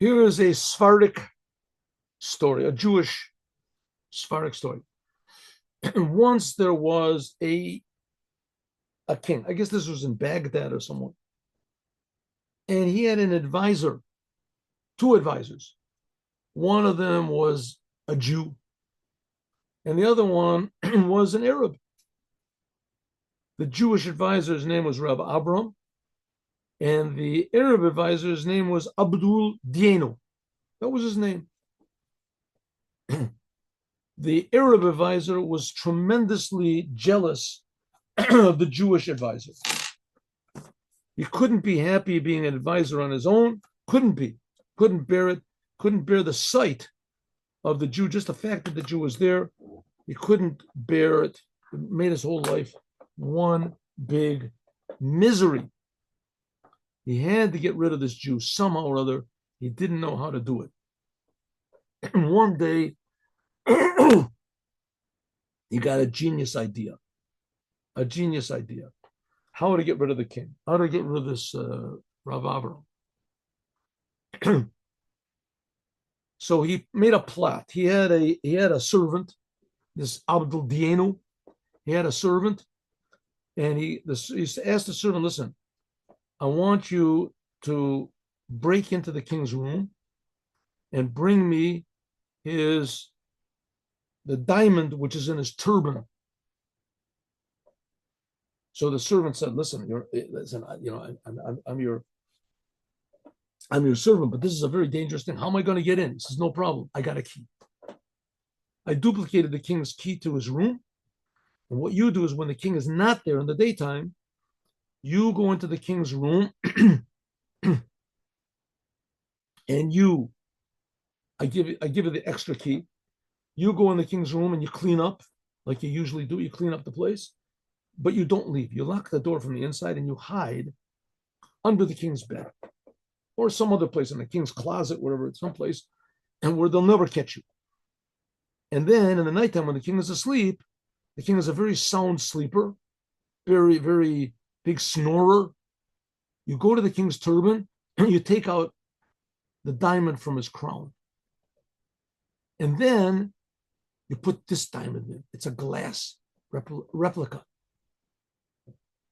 Here is a Sephardic story, a Jewish Sephardic story. Once there was a king. I guess this was in Baghdad or somewhere. And he had an advisor, two advisors. One of them was a Jew, and the other one was an Arab. The Jewish advisor's name was Rabbi Abram, and the Arab advisor's name was Abdul Dieno. That was his name. The Arab advisor was tremendously jealous of the Jewish advisor. He couldn't be happy being an advisor on his own. Couldn't bear it. Couldn't bear the sight of the Jew. Just the fact that the Jew was there, he couldn't bear it. It made his whole life one big misery. He had to get rid of this Jew somehow or other. He didn't know how to do it. And one day, he got a genius idea. How to get rid of the king. How to get rid of this Rav Avram. So he made a plot. He had a servant, this Abdul Dienu. He had a servant, and he asked the servant, listen, I want you to break into the king's room and bring me the diamond which is in his turban. So the servant said, listen, I'm your servant, but this is a very dangerous thing. How am I going to get in? He says, no problem. I got a key. I duplicated the king's key to his room. And what you do is when the king is not there in the daytime, you go into the king's room and I give you the extra key. You go in the king's room and you clean up like you usually do. You clean up the place, but you don't leave. You lock the door from the inside and you hide under the king's bed or some other place, in the king's closet, wherever, it's someplace, and where they'll never catch you. And then in the nighttime, when the king is asleep, the king is a very sound sleeper, very, very big snorer. You go to the king's turban and you take out the diamond from his crown. And then you put this diamond in. It's a glass replica.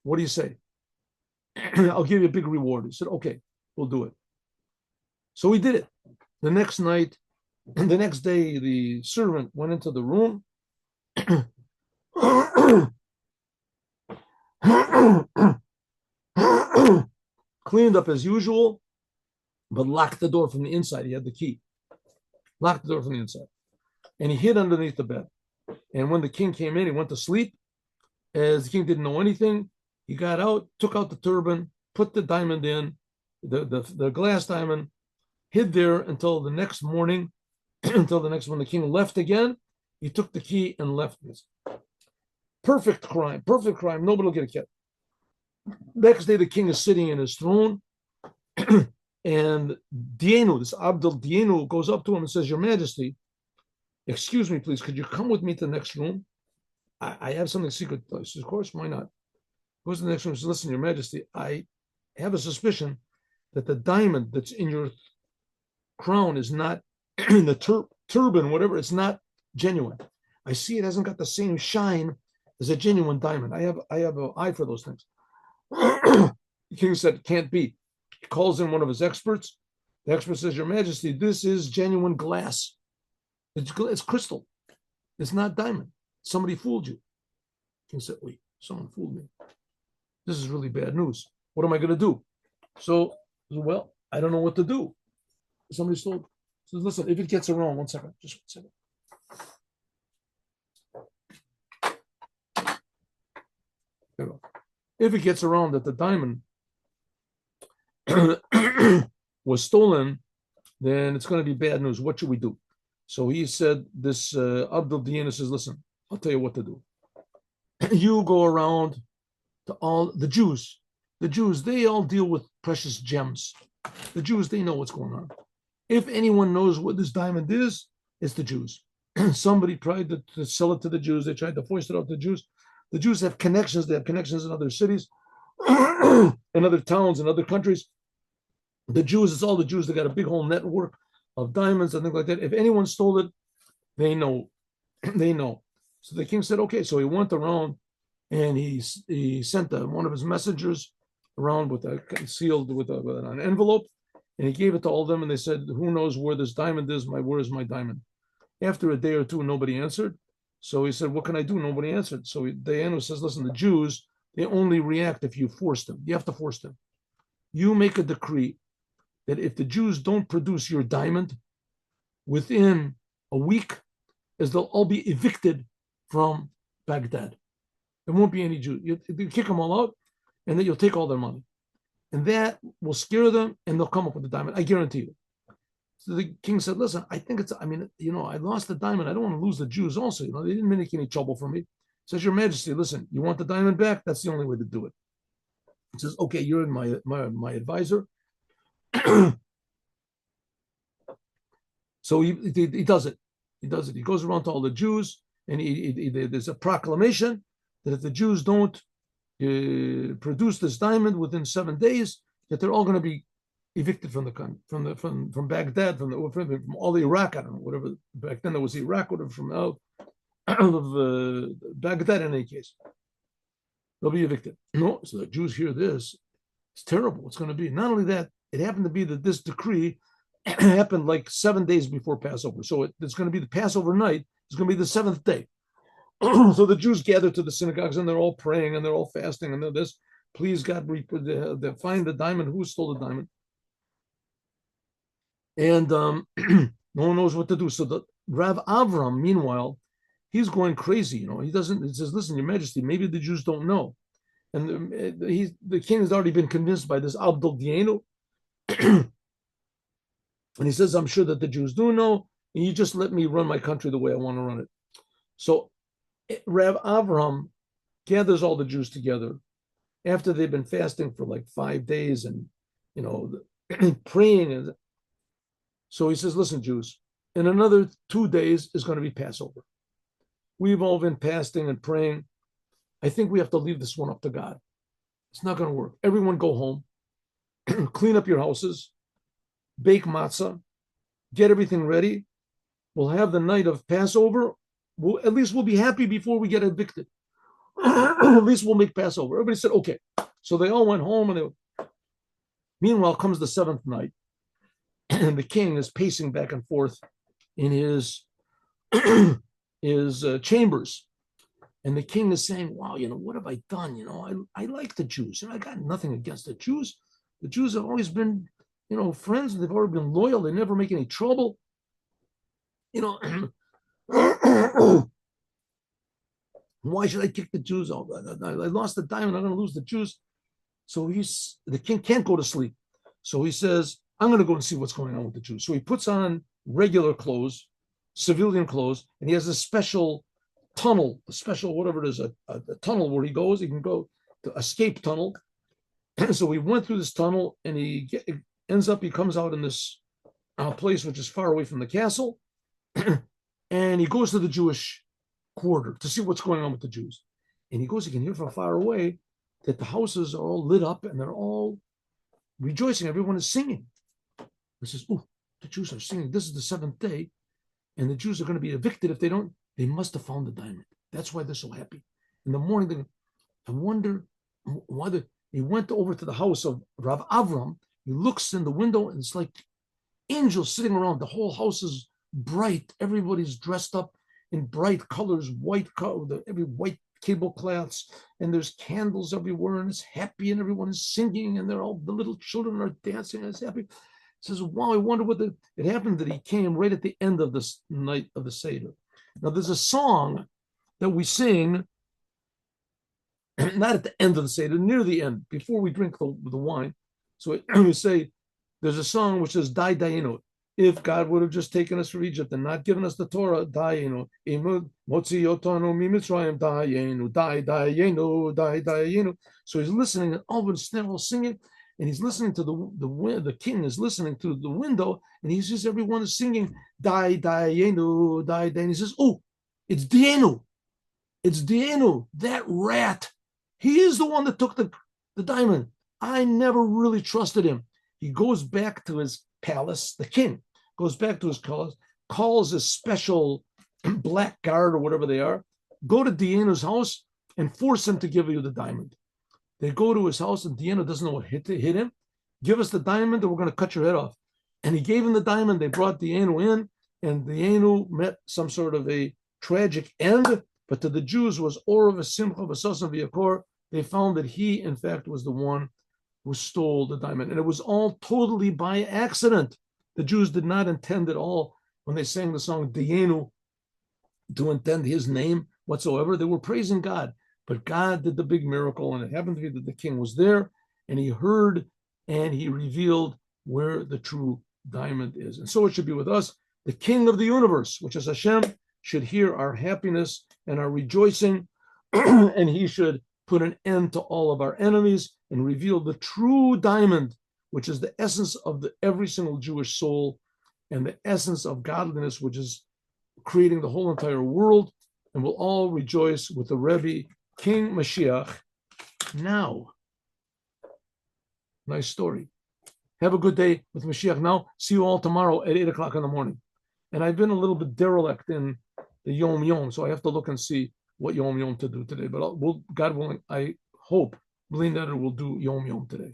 What do you say? I'll give you a big reward. He said, okay, we'll do it. So we did it. The next night, the next day, the servant went into the room. Cleaned up as usual, but locked the door from the inside. He had the key. Locked the door from the inside. And he hid underneath the bed. And when the king came in, he went to sleep. As the king didn't know anything, he got out, took out the turban, put the diamond in, the glass diamond, hid there until the next morning, when the king left again. He took the key and left. Perfect crime. Nobody will get a kid. Next day, the king is sitting in his throne, and Dienu, this Abdul Dienu, goes up to him and says, Your Majesty, excuse me, please, could you come with me to the next room? I have something secret. He says, of course, why not? Goes to the next room and says, listen, Your Majesty, I have a suspicion that the diamond that's in your crown is not in the turban, whatever, it's not genuine. I see it hasn't got the same shine as a genuine diamond. I have an eye for those things. The king said, can't be. He calls in one of his experts. The expert says, Your Majesty, this is genuine glass. It's crystal. It's not diamond. Somebody fooled you. The king said, wait, someone fooled me. This is really bad news. What am I going to do? So, well, I don't know what to do. Somebody told. So listen, if it gets around, one second, just 1 second. If it gets around that the diamond was stolen, then it's going to be bad news. What should we do? So he said, this Abdul Diana says, listen, I'll tell you what to do. You go around to all the Jews. The Jews, they all deal with precious gems. The Jews, they know what's going on. If anyone knows what this diamond is, it's the Jews. Somebody tried to sell it to the Jews. They tried to foist it out to the Jews. The Jews have connections. They have connections in other cities, in other towns, in other countries. The Jews, it's all the Jews. They got a big whole network of diamonds and things like that. If anyone stole it, they know. They know. So the king said, okay. So he went around and he sent one of his messengers around with a sealed with an envelope, and he gave it to all of them. And they said, "Who knows where this diamond is? Where is my diamond?" After a day or two, nobody answered. So he said, "What can I do?" Nobody answered. So Diana says, "Listen, the Jews, they only react if you force them. You have to force them. You make a decree that if the Jews don't produce your diamond within a week, as they'll all be evicted from Baghdad. There won't be any Jews. You kick them all out, and then you'll take all their money. And that will scare them, and they'll come up with the diamond. I guarantee you." So the king said, "Listen, I think it's, I mean, I lost the diamond. I don't want to lose the Jews also. They didn't make any trouble for me." He says, "Your Majesty, listen, you want the diamond back? That's the only way to do it." He says, "Okay, you're my advisor." So he does it. He does it. He goes around to all the Jews, and there's a proclamation that if the Jews don't produce this diamond within 7 days, that they're all going to be evicted from the country, from Baghdad, from all Iraq. I don't know, whatever back then there was Iraq, whatever from out of Baghdad. In any case, they'll be evicted. No, so the Jews hear this. It's terrible. It's going to be. Not only that, it happened to be that this decree happened like 7 days before Passover. So it's going to be the Passover night. It's going to be the seventh day. So the Jews gather to the synagogues, and they're all praying, and they're all fasting, and they're this. Please, God, find the diamond. Who stole the diamond? And no one knows what to do. So the Rav Avram, meanwhile, he's going crazy. He doesn't. He says, "Listen, Your Majesty, maybe the Jews don't know." And the king has already been convinced by this Abdul Dienu. And he says, "I'm sure that the Jews do know, and you just let me run my country the way I want to run it." So Rav Avram gathers all the Jews together after they've been fasting for like 5 days and, praying. And so he says, "Listen, Jews, in another 2 days is going to be Passover. We've all been fasting and praying. I think we have to leave this one up to God. It's not going to work. Everyone go home, clean up your houses, bake matzah, get everything ready. We'll have the night of Passover. At least we'll be happy before we get evicted. At least we'll make Passover." Everybody said, "Okay." So they all went home, and meanwhile comes the seventh night, and the king is pacing back and forth in his chambers. And the king is saying, "Wow, what have I done? I like the Jews. I got nothing against the Jews. The Jews have always been, friends. They've always been loyal. They never make any trouble. Why should I kick the Jews out? I lost the diamond. I'm going to lose the Jews." So the king can't go to sleep. So he says, "I'm going to go and see what's going on with the Jews." So he puts on regular clothes, civilian clothes, and he has a special tunnel, a special whatever it is, a tunnel where he goes. He can go to escape tunnel. So he went through this tunnel, and he comes out in this place which is far away from the castle, and he goes to the Jewish quarter to see what's going on with the Jews. And he can hear from far away that the houses are all lit up and they're all rejoicing. Everyone is singing. He says, "Oh, the Jews are singing. This is the seventh day, and the Jews are going to be evicted if they don't. They must have found the diamond. That's why they're so happy." In the morning, I wonder why he went over to the house of Rav Avram. He looks in the window, and it's like angels sitting around. The whole house is bright. Everybody's dressed up in bright colors, every white tablecloths, and there's candles everywhere, and it's happy, and everyone is singing, and the little children are dancing, and it's happy. He says, "Wow, I wonder what it happened that he came right at the end of this night of the Seder." Now, there's a song that we sing, not at the end of the Seder, near the end, before we drink the wine. So we say, there's a song which says, "Dai Dayenu." If God would have just taken us from Egypt and not given us the Torah, Dayenu, Motzi Otanu Mimitzrayim, Dayenu, Dayenu. So he's listening, and all of a sudden, all singing, and he's listening to the king is listening to the window, and he says everyone is singing, Dayenu, Dayenu. And he says, "Oh, it's Dienu. It's Dienu, that rat. He is the one that took the diamond. I never really trusted him. he goes back to his palace. The king goes back to his palace, calls his special black guard or whatever they are, go to Dienu's house and force him to give you the diamond. They go to his house and Dienu doesn't know what hit him. Give us the diamond or we're going to cut your head off. And he gave him the diamond. They brought Dienu in, and Dienu met some sort of a tragic end. But to the Jews was or of a simcha v'sasan v'yakor. They found that he, in fact, was the one who stole the diamond. And it was all totally by accident. The Jews did not intend at all when they sang the song Dienu to intend his name whatsoever. They were praising God. But God did the big miracle, and it happened to be that the king was there, and he heard, and he revealed where the true diamond is. And so it should be with us. The King of the universe, which is Hashem, should hear our happiness and our rejoicing, and he should put an end to all of our enemies and reveal the true diamond, which is the essence of every single Jewish soul and the essence of godliness, which is creating the whole entire world. And we'll all rejoice with the Rebbe, King Mashiach, now. Nice story. Have a good day with Mashiach now. See you all tomorrow at 8 o'clock in the morning. And I've been a little bit derelict in the Yom Yom, so I have to look and see what Yom Yom to do today. But God willing, I hope, Bli Neder will do Yom Yom today.